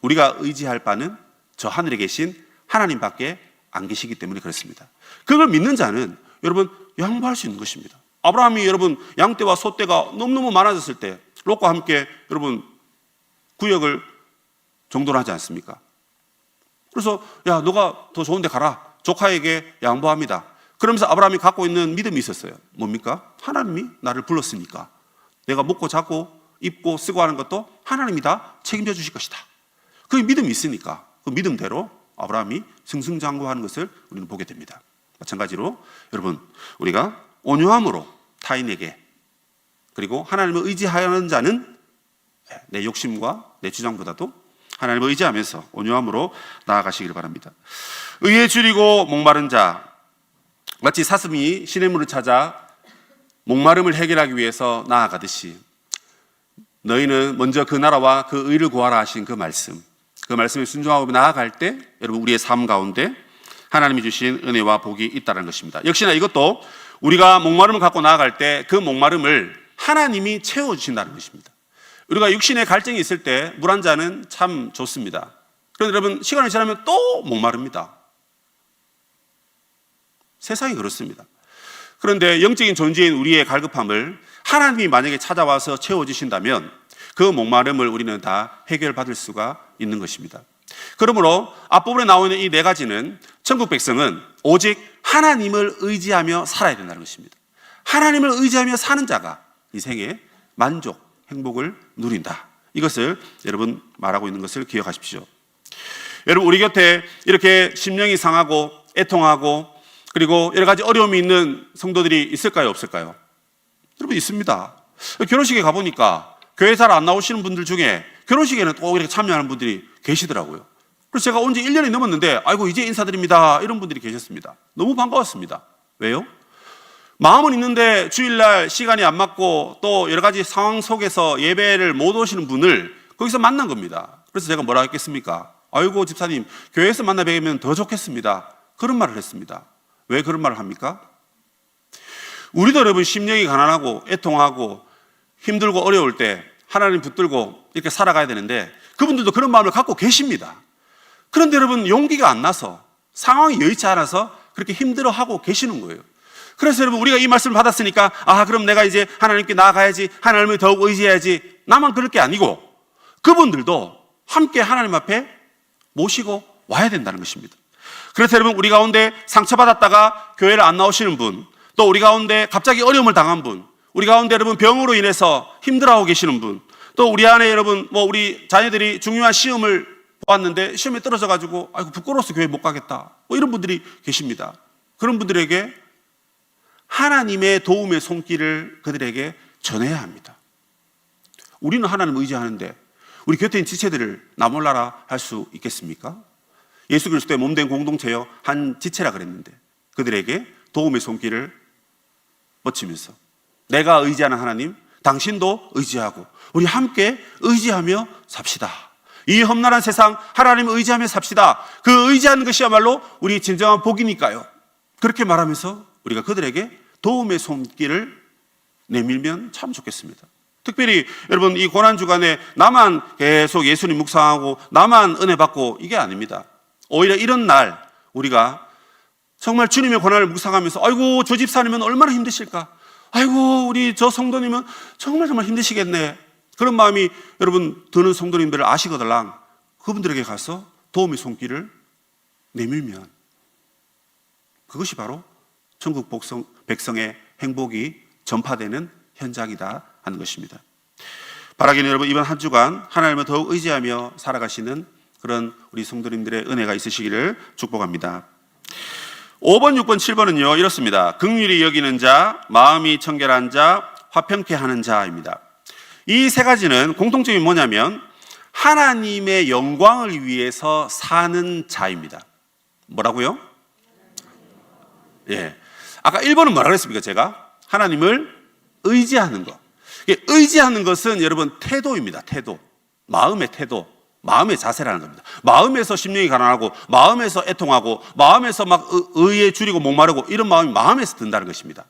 우리가 의지할 바는 저 하늘에 계신 하나님밖에 안 계시기 때문에 그렇습니다. 그걸 믿는 자는 여러분 양보할 수 있는 것입니다. 아브라함이 여러분 양떼와 소떼가 너무너무 많아졌을 때 롯과 함께 여러분 구역을 정돈하지 않습니까? 그래서 야 너가 더 좋은 데 가라 조카에게 양보합니다. 그러면서 아브라함이 갖고 있는 믿음이 있었어요. 뭡니까? 하나님이 나를 불렀으니까 내가 먹고 자고 입고 쓰고 하는 것도 하나님이 다 책임져 주실 것이다. 그 믿음이 있으니까 그 믿음대로 아브라함이 승승장구하는 것을 우리는 보게 됩니다. 마찬가지로 여러분 우리가 온유함으로 타인에게 그리고 하나님을 의지하는 자는 내 욕심과 내 주장보다도 하나님을 의지하면서 온유함으로 나아가시길 바랍니다. 의에 줄이고 목마른 자 마치 사슴이 시냇물을 찾아 목마름을 해결하기 위해서 나아가듯이 너희는 먼저 그 나라와 그 의를 구하라 하신 그 말씀에 순종하고 나아갈 때 여러분 우리의 삶 가운데 하나님이 주신 은혜와 복이 있다는 것입니다. 역시나 이것도 우리가 목마름을 갖고 나아갈 때 그 목마름을 하나님이 채워주신다는 것입니다. 우리가 육신의 갈증이 있을 때 물 한 잔은 참 좋습니다. 그런데 여러분 시간이 지나면 또 목마릅니다. 세상이 그렇습니다. 그런데 영적인 존재인 우리의 갈급함을 하나님이 만약에 찾아와서 채워주신다면 그 목마름을 우리는 다 해결받을 수가 있는 것입니다. 그러므로 앞부분에 나오는 이 네 가지는 천국 백성은 오직 하나님을 의지하며 살아야 된다는 것입니다. 하나님을 의지하며 사는 자가 인생의 만족, 행복을 누린다. 이것을 여러분 말하고 있는 것을 기억하십시오. 여러분 우리 곁에 이렇게 심령이 상하고 애통하고 그리고 여러 가지 어려움이 있는 성도들이 있을까요? 없을까요? 여러분 있습니다. 결혼식에 가보니까 교회 잘 안 나오시는 분들 중에 결혼식에는 꼭 이렇게 참여하는 분들이 계시더라고요. 그래서 제가 온 지 1년이 넘었는데 아이고 이제 인사드립니다 이런 분들이 계셨습니다. 너무 반가웠습니다. 왜요? 마음은 있는데 주일날 시간이 안 맞고 또 여러 가지 상황 속에서 예배를 못 오시는 분을 거기서 만난 겁니다. 그래서 제가 뭐라 했겠습니까? 아이고 집사님, 교회에서 만나 뵈면 더 좋겠습니다. 그런 말을 했습니다. 왜 그런 말을 합니까? 우리도 여러분 심령이 가난하고 애통하고 힘들고 어려울 때 하나님 붙들고 이렇게 살아가야 되는데 그분들도 그런 마음을 갖고 계십니다. 그런데 여러분 용기가 안 나서 상황이 여의치 않아서 그렇게 힘들어하고 계시는 거예요. 그래서 여러분 우리가 이 말씀을 받았으니까 그럼 내가 이제 하나님께 나아가야지, 하나님을 더욱 의지해야지, 나만 그럴 게 아니고 그분들도 함께 하나님 앞에 모시고 와야 된다는 것입니다. 그래서 여러분 우리 가운데 상처받았다가 교회를 안 나오시는 분, 또 우리 가운데 갑자기 어려움을 당한 분, 우리 가운데 여러분 병으로 인해서 힘들어하고 계시는 분, 또 우리 안에 여러분 우리 자녀들이 중요한 시험을 보았는데 시험에 떨어져가지고 아이고 부끄러워서 교회 못 가겠다, 이런 분들이 계십니다. 그런 분들에게 하나님의 도움의 손길을 그들에게 전해야 합니다. 우리는 하나님을 의지하는데 우리 곁에 있는 지체들을 나 몰라라 할 수 있겠습니까? 예수 그리스도의 몸된 공동체여 한 지체라 그랬는데 그들에게 도움의 손길을 뻗치면서 내가 의지하는 하나님, 당신도 의지하고 우리 함께 의지하며 삽시다. 이 험난한 세상 하나님을 의지하며 삽시다. 그 의지하는 것이야말로 우리 진정한 복이니까요. 그렇게 말하면서 우리가 그들에게 도움의 손길을 내밀면 참 좋겠습니다. 특별히 여러분 이 고난주간에 나만 계속 예수님 묵상하고 나만 은혜 받고 이게 아닙니다. 오히려 이런 날 우리가 정말 주님의 고난을 묵상하면서 아이고 저 집사님은 얼마나 힘드실까, 아이고 우리 저 성도님은 정말 힘드시겠네, 그런 마음이 여러분 드는 성도님들을 아시거들랑 그분들에게 가서 도움의 손길을 내밀면 그것이 바로 천국 백성의 행복이 전파되는 현장이다 하는 것입니다. 바라기는 여러분 이번 한 주간 하나님을 더욱 의지하며 살아가시는 그런 우리 성도님들의 은혜가 있으시기를 축복합니다. 5번, 6번, 7번은요 이렇습니다. 긍휼히 여기는 자, 마음이 청결한 자, 화평케 하는 자입니다. 이 세 가지는 공통점이 뭐냐면 하나님의 영광을 위해서 사는 자입니다. 뭐라고요? 예. 아까 1번은 뭐라 그랬습니까? 제가 하나님을 의지하는 것. 의지하는 것은 여러분 태도입니다. 태도, 마음의 태도, 마음의 자세라는 겁니다. 마음에서 심령이 가난하고 마음에서 애통하고 마음에서 막 의에 줄이고 목마르고 이런 마음이 마음에서 든다는 것입니다.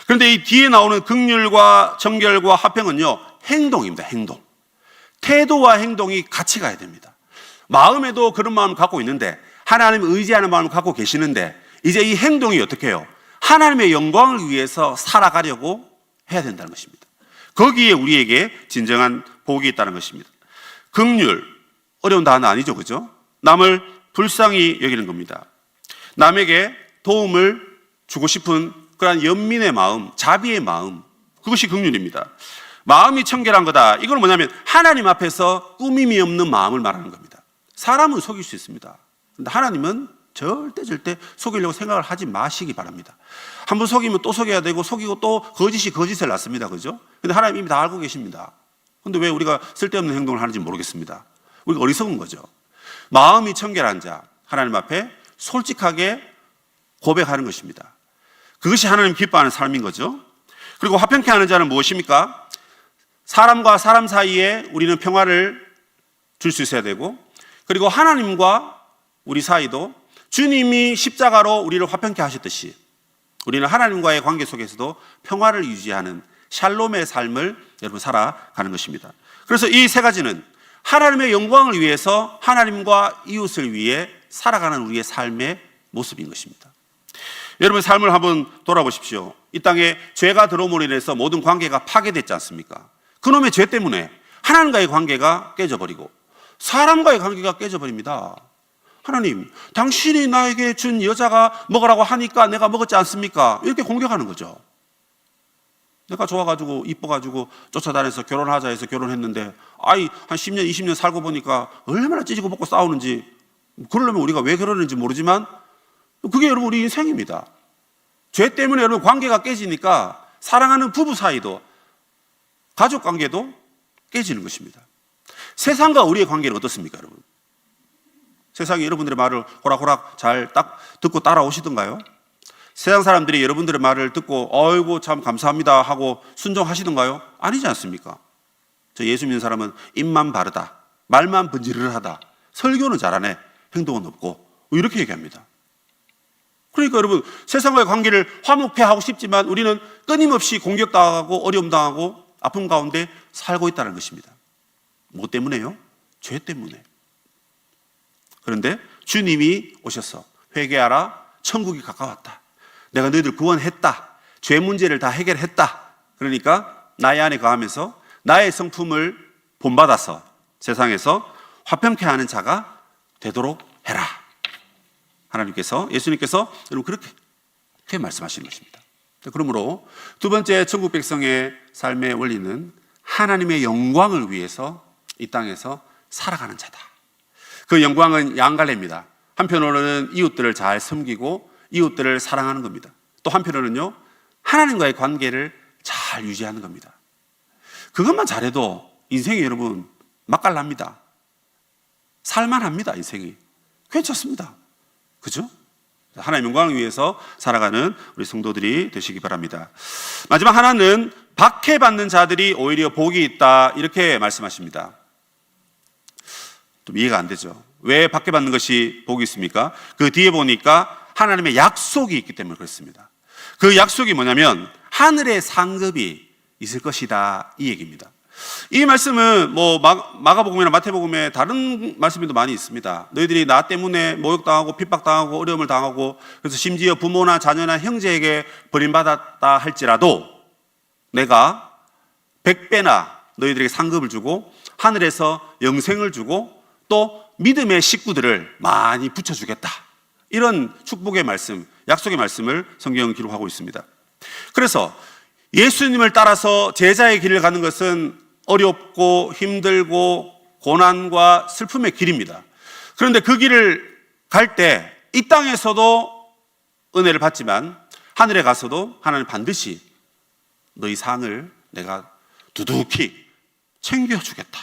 그런데 이 뒤에 나오는 긍휼과 정결과 화평은요 행동입니다. 행동. 태도와 행동이 같이 가야 됩니다. 마음에도 그런 마음을 갖고 있는데 하나님을 의지하는 마음을 갖고 계시는데 이제 이 행동이 어떻게 해요? 하나님의 영광을 위해서 살아가려고 해야 된다는 것입니다. 거기에 우리에게 진정한 복이 있다는 것입니다. 긍휼, 어려운 단어 아니죠, 그죠? 남을 불쌍히 여기는 겁니다. 남에게 도움을 주고 싶은 그런 연민의 마음, 자비의 마음, 그것이 긍휼입니다. 마음이 청결한 거다. 이건 뭐냐면 하나님 앞에서 꾸밈이 없는 마음을 말하는 겁니다. 사람은 속일 수 있습니다. 그런데 하나님은 절대 속이려고 생각을 하지 마시기 바랍니다. 한번 속이면 또 속여야 되고 속이고 또 거짓을 낳습니다. 그죠? 근데 하나님 이미 다 알고 계십니다. 근데 왜 우리가 쓸데없는 행동을 하는지 모르겠습니다. 우리가 어리석은 거죠. 마음이 청결한 자, 하나님 앞에 솔직하게 고백하는 것입니다. 그것이 하나님 기뻐하는 삶인 거죠. 그리고 화평케 하는 자는 무엇입니까? 사람과 사람 사이에 우리는 평화를 줄 수 있어야 되고, 그리고 하나님과 우리 사이도 주님이 십자가로 우리를 화평케 하셨듯이 우리는 하나님과의 관계 속에서도 평화를 유지하는 샬롬의 삶을 여러분 살아가는 것입니다. 그래서 이 세 가지는 하나님의 영광을 위해서 하나님과 이웃을 위해 살아가는 우리의 삶의 모습인 것입니다. 여러분 삶을 한번 돌아보십시오. 이 땅에 죄가 들어옴으로 인해서 모든 관계가 파괴됐지 않습니까? 그놈의 죄 때문에 하나님과의 관계가 깨져버리고 사람과의 관계가 깨져버립니다. 하나님, 당신이 나에게 준 여자가 먹으라고 하니까 내가 먹었지 않습니까? 이렇게 공격하는 거죠. 내가 좋아가지고 이뻐가지고 쫓아다녀서 결혼하자 해서 결혼했는데 한 10년 20년 살고 보니까 얼마나 찢고 볶고 싸우는지, 그러려면 우리가 왜 그러는지 모르지만 그게 여러분 우리 인생입니다. 죄 때문에 여러분 관계가 깨지니까 사랑하는 부부 사이도 가족 관계도 깨지는 것입니다. 세상과 우리의 관계는 어떻습니까, 여러분? 세상이 여러분들의 말을 호락호락 잘 딱 듣고 따라오시던가요? 세상 사람들이 여러분들의 말을 듣고 어이구 참 감사합니다 하고 순종하시던가요? 아니지 않습니까? 저 예수 믿는 사람은 입만 바르다, 말만 번지르르하다, 설교는 잘하네, 행동은 없고 이렇게 얘기합니다. 그러니까 여러분, 세상과의 관계를 화목케하고 싶지만 우리는 끊임없이 공격당하고 어려움 당하고 아픔 가운데 살고 있다는 것입니다. 뭐 때문에요? 죄 때문에. 그런데 주님이 오셔서 회개하라, 천국이 가까웠다, 내가 너희들 구원했다, 죄 문제를 다 해결했다, 그러니까 나의 안에 거하면서 나의 성품을 본받아서 세상에서 화평케 하는 자가 되도록 해라. 하나님께서, 예수님께서 여러분 그렇게 말씀하시는 것입니다. 그러므로 두 번째 천국 백성의 삶의 원리는 하나님의 영광을 위해서 이 땅에서 살아가는 자다. 그 영광은 양갈래입니다. 한편으로는 이웃들을 잘 섬기고 이웃들을 사랑하는 겁니다. 또 한편으로는요, 하나님과의 관계를 잘 유지하는 겁니다. 그것만 잘해도 인생이 여러분 맛깔납니다. 살만합니다. 인생이 괜찮습니다. 그죠? 하나님의 영광을 위해서 살아가는 우리 성도들이 되시기 바랍니다. 마지막 하나는 박해받는 자들이 오히려 복이 있다, 이렇게 말씀하십니다. 좀 이해가 안 되죠. 왜 박해받는 것이 복이 있습니까? 그 뒤에 보니까 하나님의 약속이 있기 때문에 그렇습니다. 그 약속이 뭐냐면 하늘의 상급이 있을 것이다, 이 얘기입니다. 이 말씀은 뭐 마가복음이나 마태복음에 다른 말씀이 더 많이 있습니다. 너희들이 나 때문에 모욕당하고 핍박당하고 어려움을 당하고 그래서 심지어 부모나 자녀나 형제에게 버림받았다 할지라도 내가 100배나 너희들에게 상급을 주고 하늘에서 영생을 주고 또 믿음의 식구들을 많이 붙여주겠다, 이런 축복의 말씀, 약속의 말씀을 성경은 기록하고 있습니다. 그래서 예수님을 따라서 제자의 길을 가는 것은 어렵고 힘들고 고난과 슬픔의 길입니다. 그런데 그 길을 갈 때 이 땅에서도 은혜를 받지만 하늘에 가서도 하나님 반드시 너희 상을 내가 두둑히 챙겨주겠다,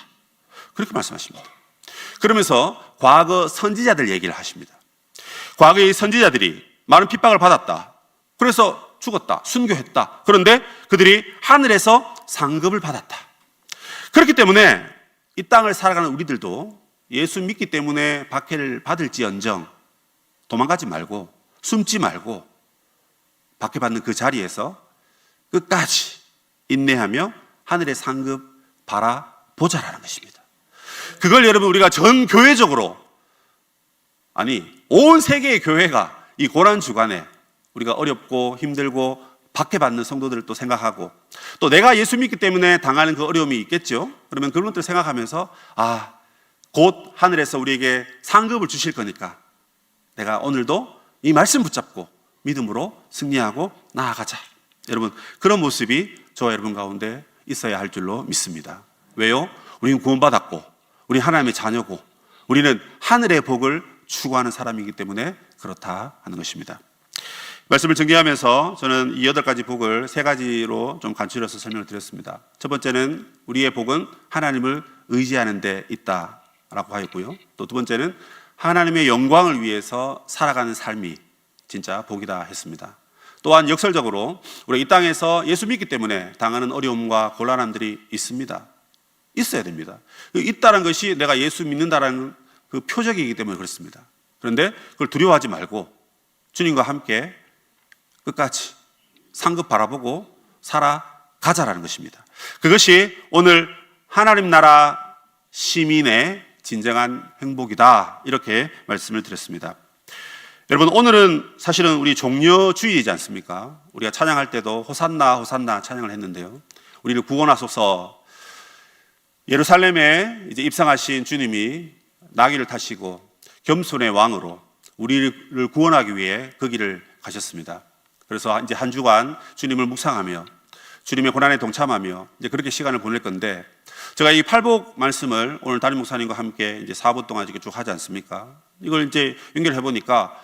그렇게 말씀하십니다. 그러면서 과거 선지자들 얘기를 하십니다. 과거의 선지자들이 많은 핍박을 받았다, 그래서 죽었다, 순교했다. 그런데 그들이 하늘에서 상급을 받았다. 그렇기 때문에 이 땅을 살아가는 우리들도 예수 믿기 때문에 박해를 받을지언정 도망가지 말고 숨지 말고 박해받는 그 자리에서 끝까지 인내하며 하늘의 상급 바라보자라는 것입니다. 그걸 여러분 우리가 전 교회적으로, 아니 온 세계의 교회가 이 고난 주간에 우리가 어렵고 힘들고 박해받는 성도들을 또 생각하고 또 내가 예수 믿기 때문에 당하는 그 어려움이 있겠죠. 그러면 그런 것들을 생각하면서 곧 하늘에서 우리에게 상급을 주실 거니까 내가 오늘도 이 말씀 붙잡고 믿음으로 승리하고 나아가자. 여러분 그런 모습이 저와 여러분 가운데 있어야 할 줄로 믿습니다. 왜요? 우리는 구원받았고 우리 하나님의 자녀고 우리는 하늘의 복을 추구하는 사람이기 때문에 그렇다 하는 것입니다. 말씀을 정리하면서 저는 이 8가지 복을 3가지로 좀 간추려서 설명을 드렸습니다. 첫 번째는 우리의 복은 하나님을 의지하는 데 있다라고 하였고요. 또 두 번째는 하나님의 영광을 위해서 살아가는 삶이 진짜 복이다 했습니다. 또한 역설적으로 우리 이 땅에서 예수 믿기 때문에 당하는 어려움과 곤란함들이 있습니다. 있어야 됩니다. 있다는 것이 내가 예수 믿는다라는 그 표적이기 때문에 그렇습니다. 그런데 그걸 두려워하지 말고 주님과 함께 끝까지 상급 바라보고 살아가자라는 것입니다. 그것이 오늘 하나님 나라 시민의 진정한 행복이다, 이렇게 말씀을 드렸습니다. 여러분 오늘은 사실은 우리 종려주일이지 않습니까? 우리가 찬양할 때도 호산나 호산나 찬양을 했는데요, 우리를 구원하소서, 예루살렘에 이제 입성하신 주님이 나귀를 타시고 겸손의 왕으로 우리를 구원하기 위해 그 길을 가셨습니다. 그래서 이제 한 주간 주님을 묵상하며 주님의 고난에 동참하며 이제 그렇게 시간을 보낼 건데, 제가 이 팔복 말씀을 오늘 담임 목사님과 함께 이제 4부 동안 이렇게 쭉 하지 않습니까? 이걸 이제 연결해 보니까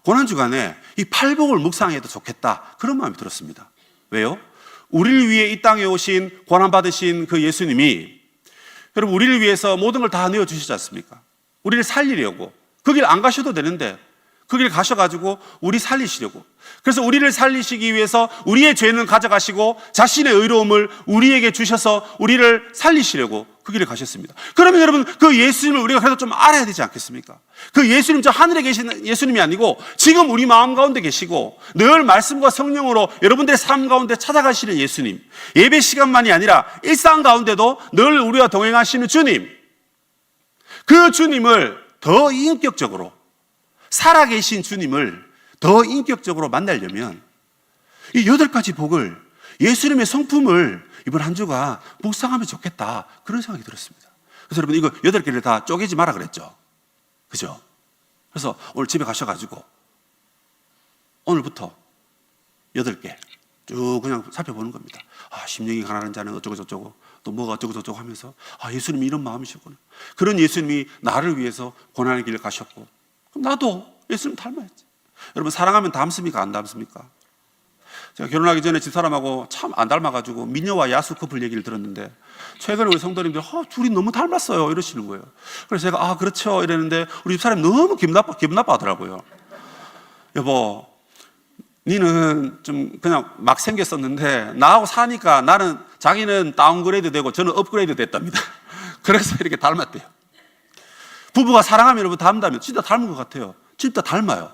고난 주간에 이 팔복을 묵상해도 좋겠다, 그런 마음이 들었습니다. 왜요? 우리를 위해 이 땅에 오신 고난 받으신 그 예수님이 여러분 우리를 위해서 모든 걸 다 내어 주시지 않습니까? 우리를 살리려고 그 길 안 가셔도 되는데 그 길 가셔가지고 우리 살리시려고. 그래서 우리를 살리시기 위해서 우리의 죄는 가져가시고 자신의 의로움을 우리에게 주셔서 우리를 살리시려고 그 길을 가셨습니다. 그러면 여러분, 그 예수님을 우리가 그래도 좀 알아야 되지 않겠습니까? 그 예수님, 저 하늘에 계신 예수님이 아니고 지금 우리 마음 가운데 계시고 늘 말씀과 성령으로 여러분들의 삶 가운데 찾아가시는 예수님, 예배 시간만이 아니라 일상 가운데도 늘 우리와 동행하시는 주님, 그 주님을 더 인격적으로, 살아계신 주님을 더 인격적으로 만나려면 이 8가지 복을, 예수님의 성품을 이번 한 주가 묵상하면 좋겠다, 그런 생각이 들었습니다. 그래서 여러분, 이거 8개를 다 쪼개지 마라 그랬죠. 그죠? 그래서 오늘 집에 가셔가지고 오늘부터 8개 쭉 그냥 살펴보는 겁니다. 심령이 가난한 자는 어쩌고저쩌고, 또 뭐가 어쩌고저쩌고 하면서 예수님이 이런 마음이셨구나. 그런 예수님이 나를 위해서 고난의 길을 가셨고, 그럼 나도 예수님 닮아야지. 여러분, 사랑하면 닮습니까? 안 닮습니까? 제가 결혼하기 전에 집사람하고 참 안 닮아가지고 미녀와 야수 커플 얘기를 들었는데, 최근에 우리 성도님들 둘이 너무 닮았어요 이러시는 거예요. 그래서 제가 그렇죠 이랬는데 우리 집사람이 너무 기분 나빠 하더라고요. 여보, 니는 좀 그냥 막 생겼었는데 나하고 사니까 나는, 자기는 다운그레이드 되고 저는 업그레이드 됐답니다. 그래서 이렇게 닮았대요. 부부가 사랑하면 여러분 닮다면 진짜 닮은 것 같아요. 진짜 닮아요.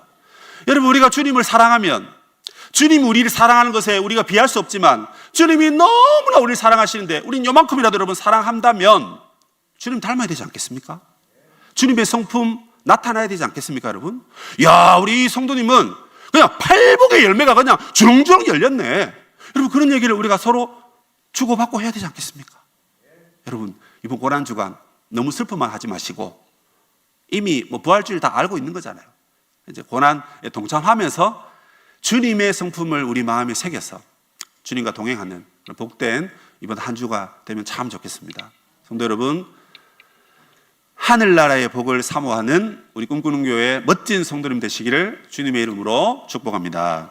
여러분, 우리가 주님을 사랑하면, 주님이 우리를 사랑하는 것에 우리가 비할 수 없지만 주님이 너무나 우리를 사랑하시는데 우린 요만큼이라도 여러분 사랑한다면 주님 닮아야 되지 않겠습니까? 주님의 성품 나타나야 되지 않겠습니까, 여러분? 야, 우리 성도님은 그냥 팔복의 열매가 그냥 주렁주렁 열렸네. 여러분, 그런 얘기를 우리가 서로 주고받고 해야 되지 않겠습니까? 여러분, 이번 고난주간 너무 슬픔만 하지 마시고, 이미 부활주일 다 알고 있는 거잖아요. 이제 고난에 동참하면서 주님의 성품을 우리 마음에 새겨서 주님과 동행하는 복된 이번 한 주가 되면 참 좋겠습니다. 성도 여러분, 하늘나라의 복을 사모하는 우리 꿈꾸는 교회 멋진 성도님 되시기를 주님의 이름으로 축복합니다.